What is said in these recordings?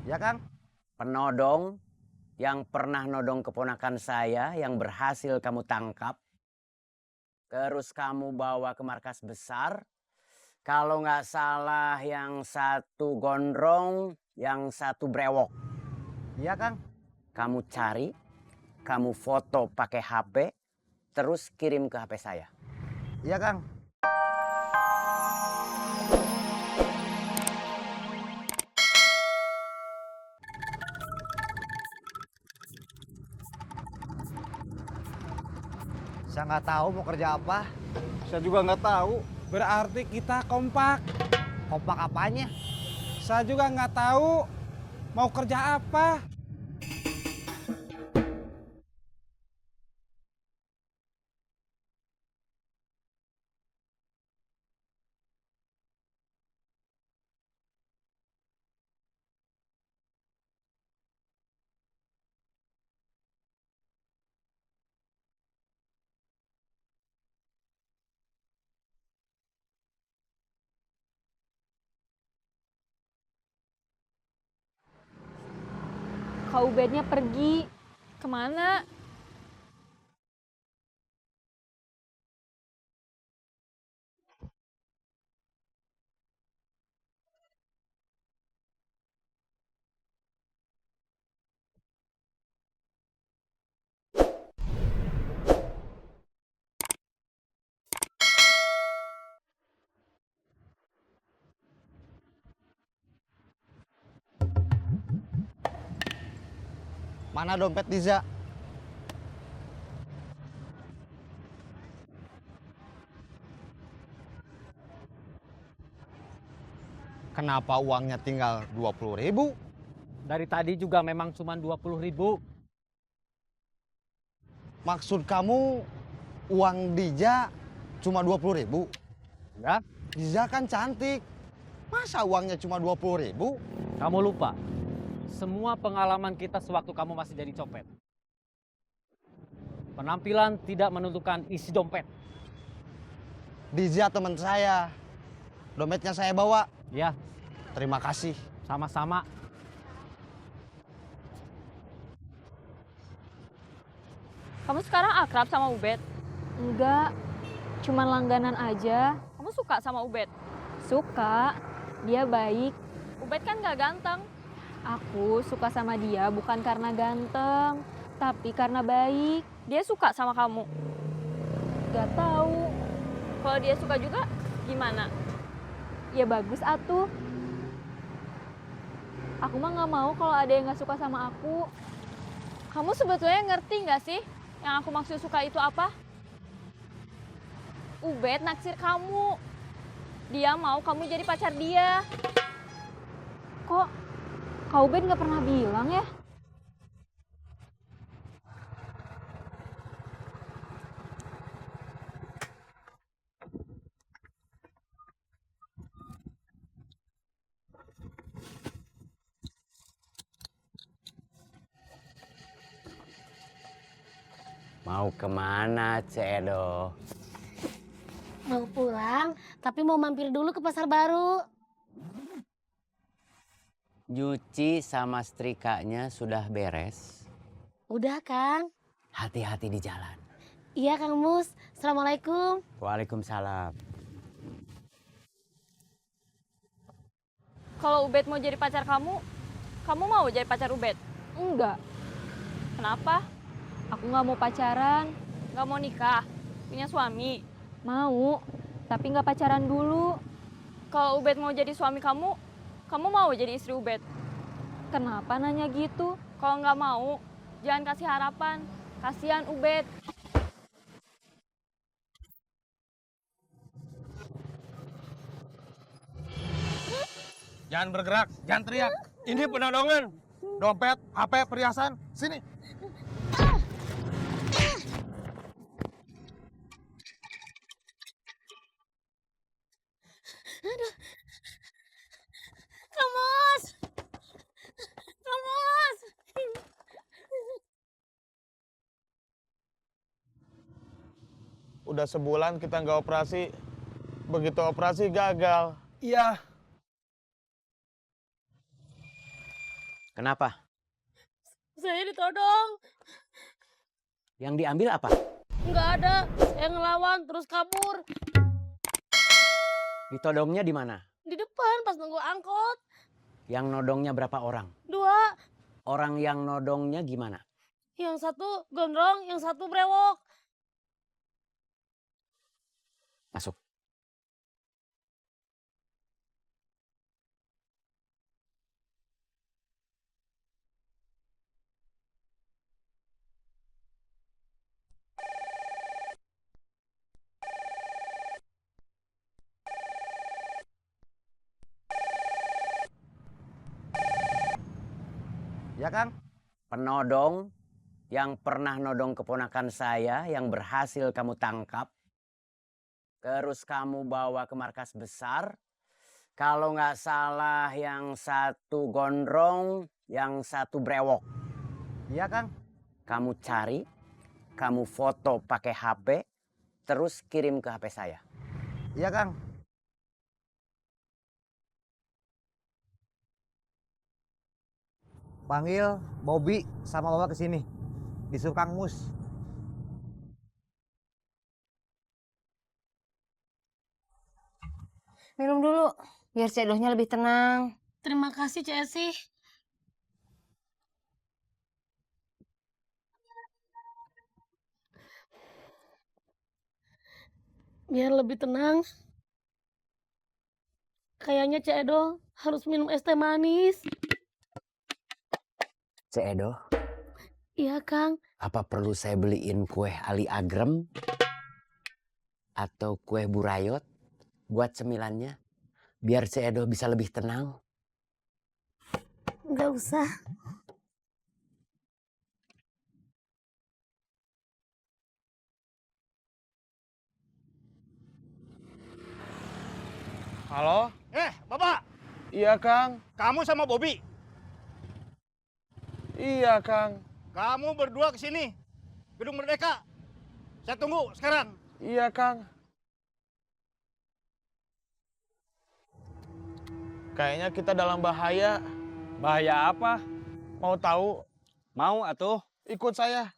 Ya Kang? Penodong yang pernah nodong keponakan saya yang berhasil kamu tangkap. Terus kamu bawa ke markas besar. Kalau nggak salah yang satu gondrong, yang satu brewok. Iya Kang. Kamu cari, kamu foto pakai HP, terus kirim ke HP saya. Iya Kang. Saya nggak tahu mau kerja apa. Saya juga nggak tahu. Berarti kita kompak. Kompak apanya? Saya juga nggak tahu mau kerja apa. Kak Ubednya pergi. Kemana? Mana dompet Diza? Kenapa uangnya tinggal 20.000? Dari tadi juga memang cuma 20.000. Maksud kamu uang Diza cuma 20.000? Enggak? Diza kan cantik. Masa uangnya cuma 20.000? Kamu lupa. Semua pengalaman kita sewaktu kamu masih jadi copet. Penampilan tidak menentukan isi dompet. Diza teman saya. Dompetnya saya bawa. Ya, Terima kasih. sama-sama. Kamu sekarang akrab sama Ubed? Enggak, cuman langganan aja. Kamu suka sama Ubed? Suka, dia baik. Ubed kan gak ganteng. Aku suka sama dia bukan karena ganteng, tapi karena baik. Dia suka sama kamu? Gak tahu. Kalau dia suka juga, gimana? Ya bagus atuh. Aku mah gak mau kalau ada yang gak suka sama aku. Kamu sebetulnya ngerti gak sih yang aku maksud suka itu apa? Ubed naksir kamu. Dia mau kamu jadi pacar dia. Kok Kak Ubed gak pernah bilang ya? Mau kemana, Cedo? Mau pulang, tapi mau mampir dulu ke pasar baru. Nyuci sama setrikanya sudah beres. Udah, Kang. Hati-hati di jalan. Iya, Kang Mus. Assalamualaikum. Waalaikumsalam. Kalau Ubed mau jadi pacar kamu mau jadi pacar Ubed? Enggak. Kenapa? Aku nggak mau pacaran. Nggak mau nikah? Punya suami? Mau, tapi nggak pacaran dulu. Kalau Ubed mau jadi suami kamu mau jadi istri Ubed? Kenapa nanya gitu? Kalau nggak mau, jangan kasih harapan. Kasihan Ubed. Jangan bergerak, jangan teriak. Ini penodongan. Dompet, HP, perhiasan. Sini. Kang Mus! Kang Mus! Udah sebulan kita nggak operasi. Begitu operasi gagal. Iya. Kenapa? Saya ditodong. Yang diambil apa? Nggak ada. Saya ngelawan terus kabur. Ditodongnya di mana? Di depan pas nunggu angkot. Yang nodongnya berapa orang? 2. Orang yang nodongnya gimana? Yang satu gondrong, yang satu brewok. Masuk. Ya Kang? Penodong yang pernah nodong keponakan saya yang berhasil kamu tangkap. Terus kamu bawa ke markas besar. Kalau nggak salah yang satu gondrong, yang satu brewok. Iya Kang. Kamu cari, kamu foto pakai HP, terus kirim ke HP saya. Iya Kang. Panggil Bobby sama Bapak ke sini. Disuruh Kang Mus. Minum dulu, biar si Edohnya lebih tenang. Terima kasih Cik Esi. Biar lebih tenang. Kayaknya Cik Edo harus minum es teh manis. Cek Edo, Iya Kang. apa perlu saya beliin kue Ali Agrem? Atau kue Burayot buat cemilannya? Biar Cek Edo bisa lebih tenang. Nggak usah. Halo? Bapak, Iya, Kang. kamu sama Bobby, Iya, Kang. kamu berdua ke sini, Gedung Merdeka. Saya tunggu sekarang. Iya, Kang. Kayaknya kita dalam bahaya. Bahaya apa? Mau tahu? Mau atuh? Ikut saya.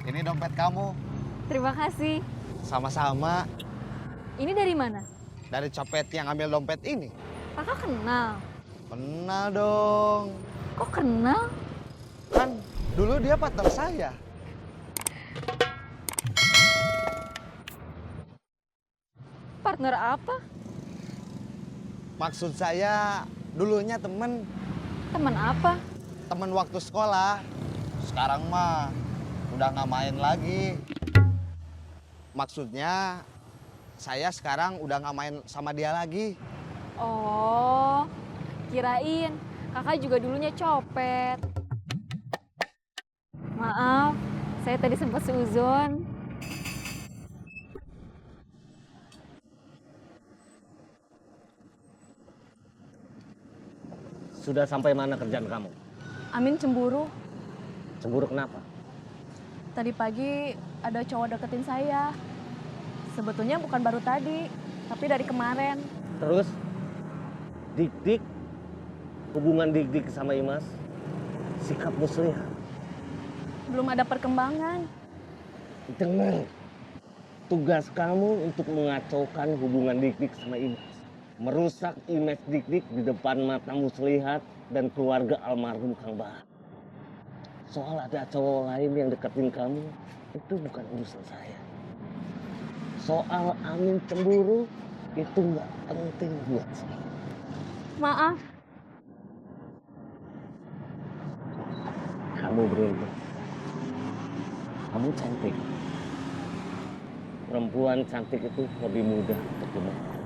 Ini dompet kamu. Terima kasih. Sama-sama. Ini dari mana? Dari copet yang ambil dompet ini. Kakak kenal. Kenal dong. Kok kenal? Kan dulu dia partner saya. Partner apa? Maksud saya dulunya temen. Teman apa? Temen waktu sekolah. Sekarang mah udah nggak main lagi. Maksudnya saya sekarang udah nggak main sama dia lagi. Oh, kirain kakak juga dulunya copet. Maaf, saya tadi sempat seuzon. Sudah sampai mana kerjaan kamu? Amin cemburu. Cemburu kenapa? Tadi pagi ada cowok deketin saya. Sebetulnya bukan baru tadi, tapi dari kemarin. Terus, Dik-Dik, hubungan Dik-Dik sama Imas, sikap muslihat. Belum ada perkembangan. Dengar, tugas kamu untuk mengacaukan hubungan Dik-Dik sama Imas. Merusak image Dik-Dik di depan mata muslihat dan keluarga almarhum Kang Bahar. Soal ada cowok lain yang deketin kamu, itu bukan urusan saya. Soal Amin cemburu, itu nggak penting buat saya. Maaf, Kamu beruntung. Kamu cantik. Perempuan cantik itu lebih mudah untuk dimengerti.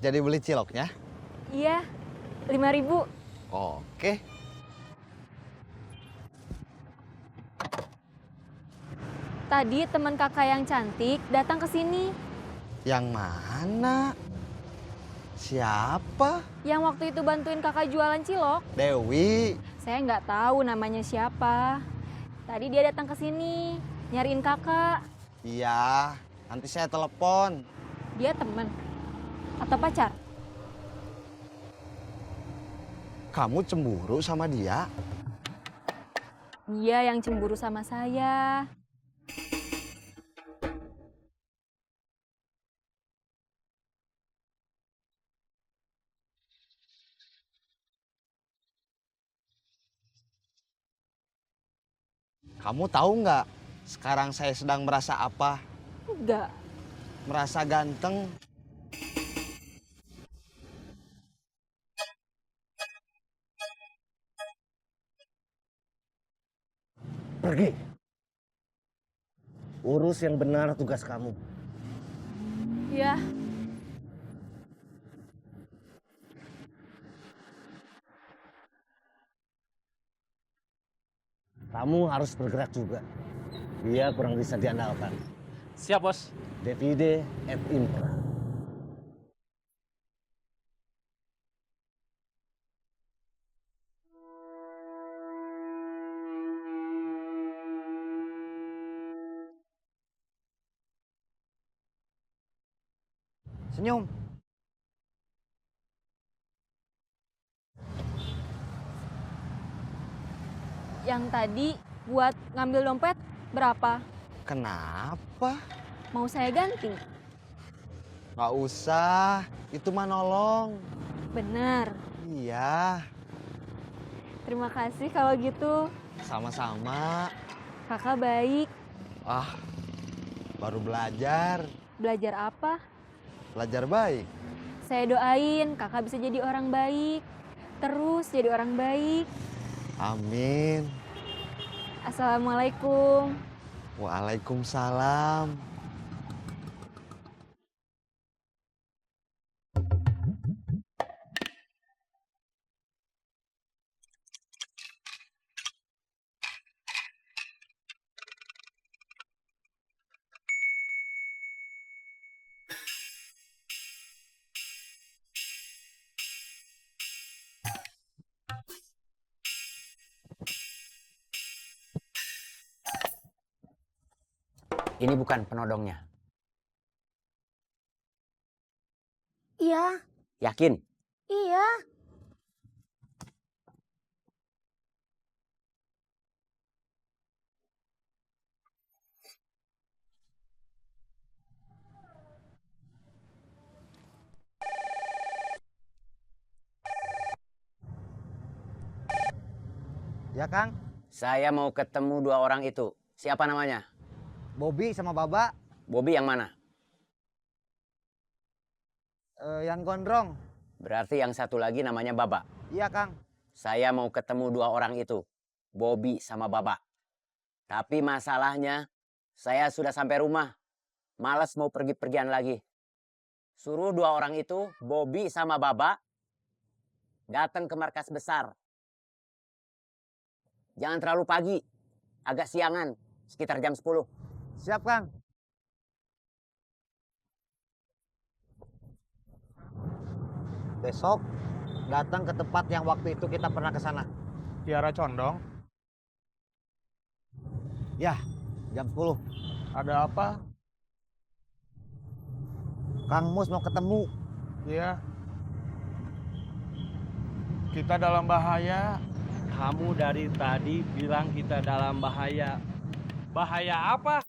Jadi beli ciloknya? Iya, 5.000. Oke. Tadi teman kakak yang cantik datang ke sini. Yang mana? Siapa? Yang waktu itu bantuin kakak jualan cilok. Dewi. Saya nggak tahu namanya siapa. Tadi dia datang ke sini, nyariin kakak. Iya, nanti saya telepon. Dia teman atau pacar? Kamu cemburu sama dia? Dia yang cemburu sama saya. Kamu tahu nggak? Sekarang saya sedang merasa apa? Enggak. Merasa ganteng. Pergi. Urus yang benar tugas kamu. Ya, Kamu harus bergerak juga. Dia kurang bisa diandalkan. Siap, Bos. Divide et impera. Senyum. Yang tadi buat ngambil dompet berapa? Kenapa? Mau saya ganti? Nggak usah. Itu mah nolong. Benar. Iya. Terima kasih kalau gitu. Sama-sama. Kakak baik. Ah, baru belajar. Belajar apa? Belajar baik. Saya doain kakak bisa jadi orang baik. Terus jadi orang baik. Amin. Assalamualaikum. Waalaikumsalam. Ini bukan penodongnya. Iya, Yakin? iya. Ya, Kang. Saya mau ketemu dua orang itu. Siapa namanya? Bobby sama Baba. Bobby yang mana? Yang gondrong. Berarti yang satu lagi namanya Baba. Iya, Kang. Saya mau ketemu dua orang itu. Bobby sama Baba. Tapi masalahnya, saya sudah sampai rumah. Males mau pergi-pergian lagi. Suruh dua orang itu, Bobby sama Baba, datang ke markas besar. Jangan terlalu pagi, agak siangan, sekitar jam 10. Siap, Kang. Besok datang ke tempat yang waktu itu kita pernah ke sana. Kiara Condong, Ya, jam 10. ada apa? Kang Mus mau ketemu. Iya. Kita dalam bahaya. Kamu dari tadi bilang kita dalam bahaya. Bahaya apa?